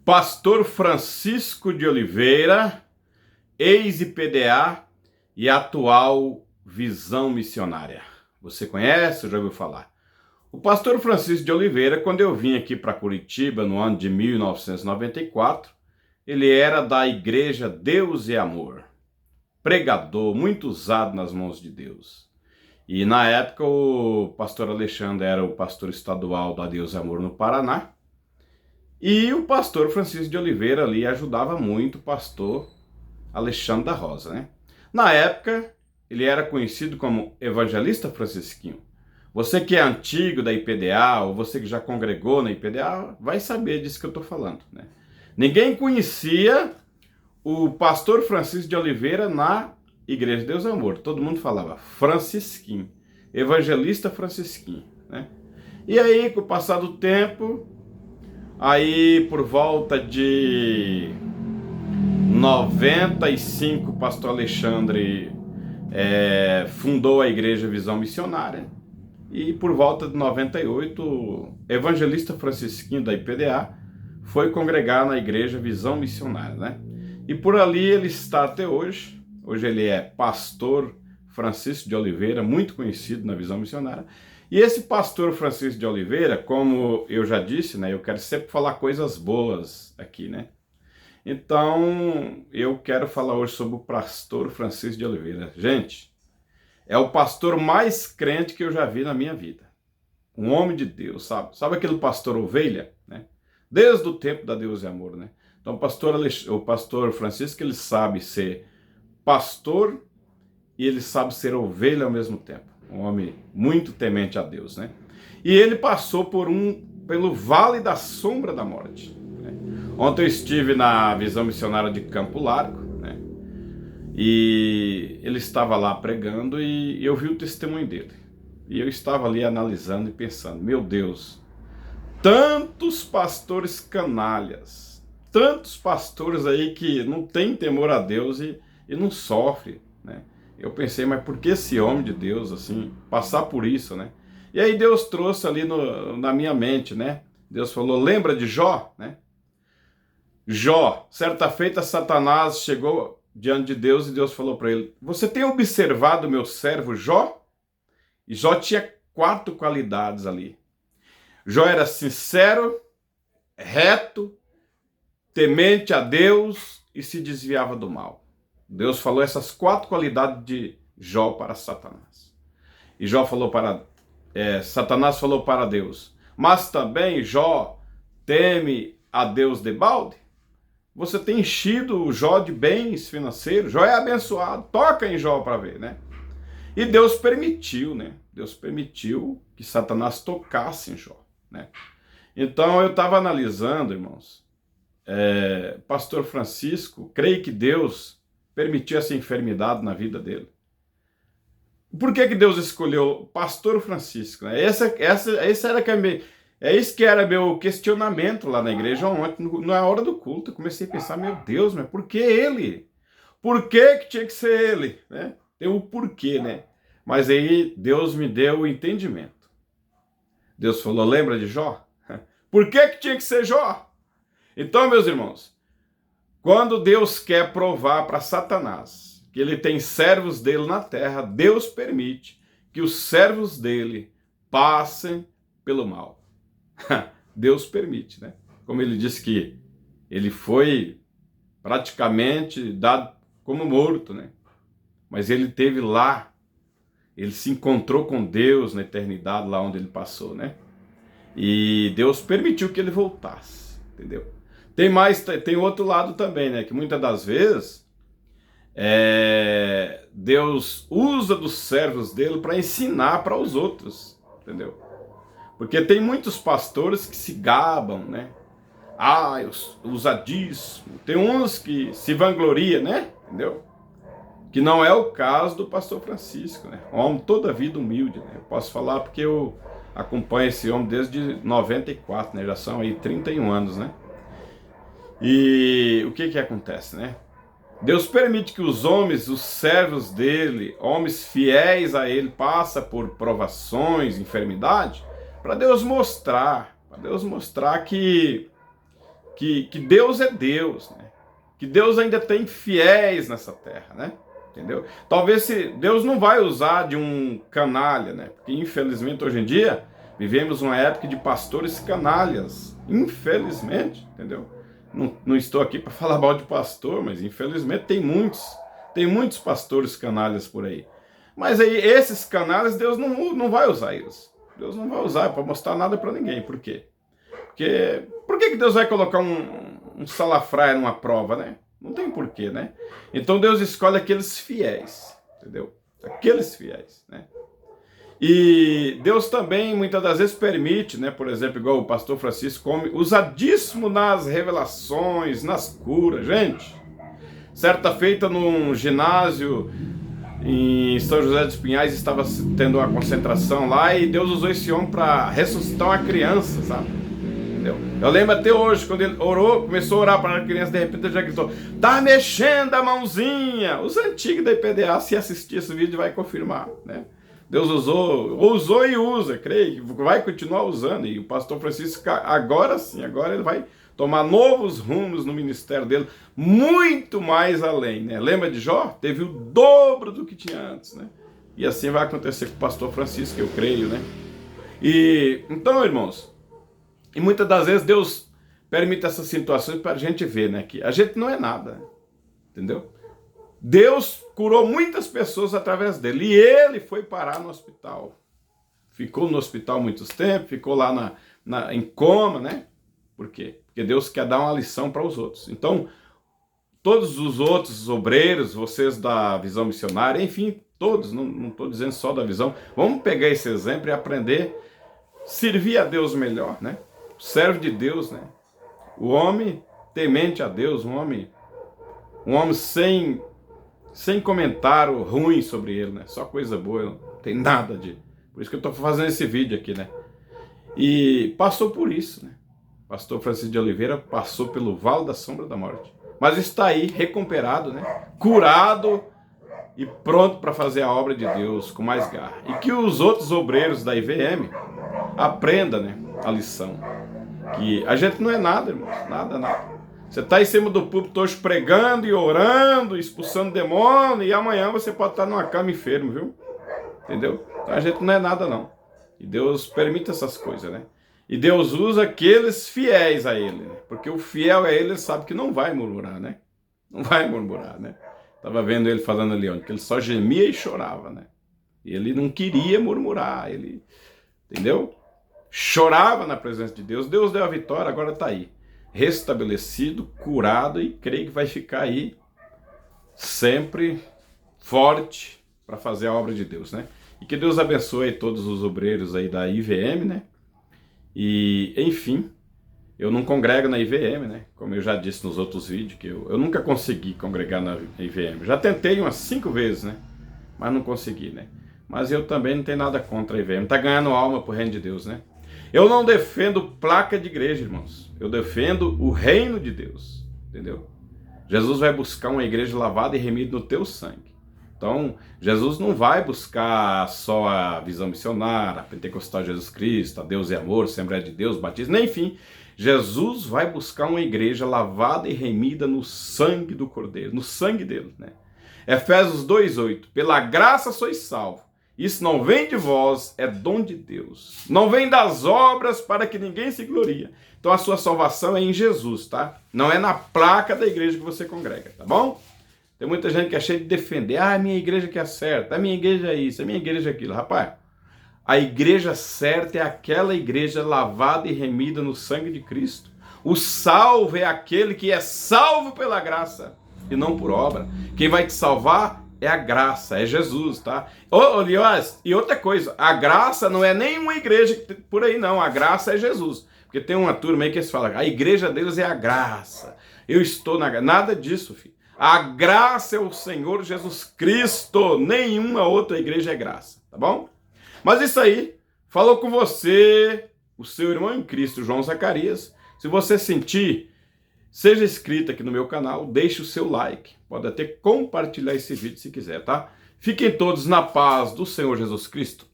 Pastor Francisco de Oliveira, ex-IPDA e atual Visão Missionária. Você conhece ou já ouviu falar? O pastor Francisco de Oliveira, quando eu vim aqui para Curitiba no ano de 1994, ele era da Igreja Deus e Amor, pregador, muito usado nas mãos de Deus. E na época o pastor Alexandre era o pastor estadual da Deus e Amor no Paraná. E o pastor Francisco de Oliveira ali ajudava muito o pastor Alexandre da Rosa, né? Na época, ele era conhecido como Evangelista Francisquinho. Você que é antigo da IPDA, ou você que já congregou na IPDA, vai saber disso que eu estou falando, né? Ninguém conhecia o pastor Francisco de Oliveira na Igreja de Deus e Amor. Todo mundo falava Francisquinho, Evangelista Francisquinho, né? E aí, com o passar do tempo, aí por volta de 95, o pastor Alexandre fundou a Igreja Visão Missionária. E por volta de 98, o evangelista Francisquinho da IPDA foi congregar na Igreja Visão Missionária, né? E por ali ele está até hoje. Hoje ele é pastor Francisco de Oliveira, muito conhecido na Visão Missionária. E esse pastor Francisco de Oliveira, como eu já disse, né, eu quero sempre falar coisas boas aqui, né? Então, eu quero falar hoje sobre o pastor Francisco de Oliveira. Gente, é o pastor mais crente que eu já vi na minha vida. Um homem de Deus, sabe? Sabe aquele pastor ovelha, né? Desde o tempo da Deus e Amor, né? Então, o pastor Francisco, ele sabe ser pastor e ele sabe ser ovelha ao mesmo tempo. Um homem muito temente a Deus, né? E ele passou pelo vale da sombra da morte, né? Ontem eu estive na Visão Missionária de Campo Largo, né? E ele estava lá pregando e eu vi o testemunho dele. E eu estava ali analisando e pensando, meu Deus, tantos pastores canalhas, tantos pastores aí que não tem temor a Deus e não sofre, né? Eu pensei, mas por que esse homem de Deus, assim, passar por isso, né? E aí Deus trouxe ali na minha mente, né? Deus falou, lembra de Jó, né? Jó, certa feita Satanás chegou diante de Deus e Deus falou para ele, você tem observado meu servo Jó? E Jó tinha 4 qualidades ali. Jó era sincero, reto, temente a Deus e se desviava do mal. Deus falou essas 4 qualidades de Jó para Satanás. E Satanás falou para Deus, mas também Jó teme a Deus debalde? Você tem enchido o Jó de bens financeiros, Jó é abençoado, toca em Jó para ver, né? E Deus permitiu, né? Deus permitiu que Satanás tocasse em Jó, né? Então eu estava analisando, irmãos, pastor Francisco, creio que Deus permitiu essa enfermidade na vida dele. Por que Deus escolheu pastor Francisco, né? Isso que era meu questionamento lá na igreja ontem, na hora do culto. Eu comecei a pensar, meu Deus, mas por que ele? Por que tinha que ser ele? Né? Tem o porquê, né? Mas aí Deus me deu o entendimento. Deus falou, lembra de Jó? Por que tinha que ser Jó? Então, meus irmãos, quando Deus quer provar para Satanás que ele tem servos dele na terra, Deus permite que os servos dele passem pelo mal. Deus permite, né? Como ele disse que ele foi praticamente dado como morto, né? Mas ele teve lá, ele se encontrou com Deus na eternidade, lá onde ele passou, né? E Deus permitiu que ele voltasse, entendeu? Tem outro lado também, né? Que muitas das vezes Deus usa dos servos dele para ensinar para os outros, entendeu? Porque tem muitos pastores que se gabam, né? Usadíssimo. Tem uns que se vangloriam, né? Entendeu? Que não é o caso do pastor Francisco, né? Um homem toda a vida humilde, né? Eu posso falar porque eu acompanho esse homem desde 94, né? Já são aí 31 anos, né? E o que acontece, né? Deus permite que os homens, os servos dele, homens fiéis a ele, passem por provações, enfermidade, para Deus mostrar que que Deus é Deus, né? Que Deus ainda tem fiéis nessa terra, né? Entendeu? Talvez se Deus não vai usar de um canalha, né? Porque infelizmente hoje em dia vivemos uma época de pastores canalhas. Infelizmente, entendeu? Não estou aqui para falar mal de pastor, mas infelizmente tem muitos pastores canalhas por aí. Mas aí esses canalhas Deus não vai usar eles. Deus não vai usar para mostrar nada para ninguém. Por quê? Porque por que Deus vai colocar um salafraia numa prova, né? Não tem porquê, né? Então Deus escolhe aqueles fiéis, entendeu? Aqueles fiéis, né? E Deus também, muitas das vezes, permite, né? Por exemplo, igual o pastor Francisco come, usadíssimo nas revelações, nas curas. Gente, certa feita num ginásio em São José dos Pinhais, estava tendo uma concentração lá e Deus usou esse homem para ressuscitar uma criança, sabe? Entendeu? Eu lembro até hoje, quando ele orou, começou a orar para a criança, de repente ele já gritou, tá mexendo a mãozinha. Os antigos da IPDA, se assistir esse vídeo, vai confirmar, né? Deus usou e usa, creio, vai continuar usando. E o pastor Francisco, agora sim, agora ele vai tomar novos rumos no ministério dele, muito mais além, né? Lembra de Jó? Teve o dobro do que tinha antes, né? E assim vai acontecer com o pastor Francisco, eu creio, né? E então, irmãos, e muitas das vezes Deus permite essas situações para a gente ver, né? Que a gente não é nada, entendeu? Deus curou muitas pessoas através dele. E ele foi parar no hospital. Ficou no hospital muitos tempos, ficou lá em coma, né? Por quê? Porque Deus quer dar uma lição para os outros. Então, todos os outros obreiros, vocês da Visão Missionária, enfim, todos, não estou dizendo só da Visão, vamos pegar esse exemplo e aprender a servir a Deus melhor, né? O servo de Deus, né? O homem temente a Deus, um homem sem comentário ruim sobre ele, né? Só coisa boa, não tem nada de... Por isso que eu estou fazendo esse vídeo aqui, né? E passou por isso, né? Pastor Francisco de Oliveira passou pelo vale da sombra da morte. Mas está aí, recuperado, né? Curado e pronto para fazer a obra de Deus com mais garra. E que os outros obreiros da IVM aprendam, né, a lição. Que a gente não é nada, irmãos. Nada. Você está em cima do púlpito hoje pregando e orando, expulsando demônio, e amanhã você pode estar numa cama enfermo, viu? Entendeu? Então a gente não é nada, não. E Deus permite essas coisas, né? E Deus usa aqueles fiéis a Ele, né? Porque o fiel a Ele sabe que não vai murmurar, né? Não vai murmurar, né? Estava vendo ele falando ali, onde que ele só gemia e chorava, né? E ele não queria murmurar, ele, entendeu? Chorava na presença de Deus. Deus deu a vitória, agora está aí. Restabelecido, curado, e creio que vai ficar aí sempre forte para fazer a obra de Deus, né? E que Deus abençoe todos os obreiros aí da IVM, né? E, enfim, eu não congrego na IVM, né? Como eu já disse nos outros vídeos, que eu nunca consegui congregar na IVM. Já tentei umas 5 vezes, né? Mas não consegui, né? Mas eu também não tenho nada contra a IVM. Tá ganhando alma pro reino de Deus, né? Eu não defendo placa de igreja, irmãos. Eu defendo o reino de Deus, entendeu? Jesus vai buscar uma igreja lavada e remida no teu sangue. Então, Jesus não vai buscar só a Visão Missionária, a Pentecostal Jesus Cristo, a Deus é Amor, Assembleia de Deus, Batismo, enfim. Jesus vai buscar uma igreja lavada e remida no sangue do Cordeiro, no sangue dele, né? Efésios 2:8. Pela graça sois salvos. Isso não vem de vós, é dom de Deus. Não vem das obras para que ninguém se glorie. Então a sua salvação é em Jesus, tá? Não é na placa da igreja que você congrega, tá bom? Tem muita gente que é cheia de defender. Ah, a minha igreja que é certa, a minha igreja é isso, a minha igreja é aquilo. Rapaz, a igreja certa é aquela igreja lavada e remida no sangue de Cristo. O salvo é aquele que é salvo pela graça e não por obra. Quem vai te salvar é a graça, é Jesus, tá? E outra coisa, a graça não é nenhuma igreja por aí não, a graça é Jesus. Porque tem uma turma aí que eles falam, a igreja deles é a graça, eu estou na graça. Nada disso, filho. A graça é o Senhor Jesus Cristo, nenhuma outra igreja é graça, tá bom? Mas isso aí, falou com você, o seu irmão em Cristo, João Zacarias. Se você sentir, seja inscrito aqui no meu canal, deixe o seu like, pode até compartilhar esse vídeo se quiser, tá? Fiquem todos na paz do Senhor Jesus Cristo.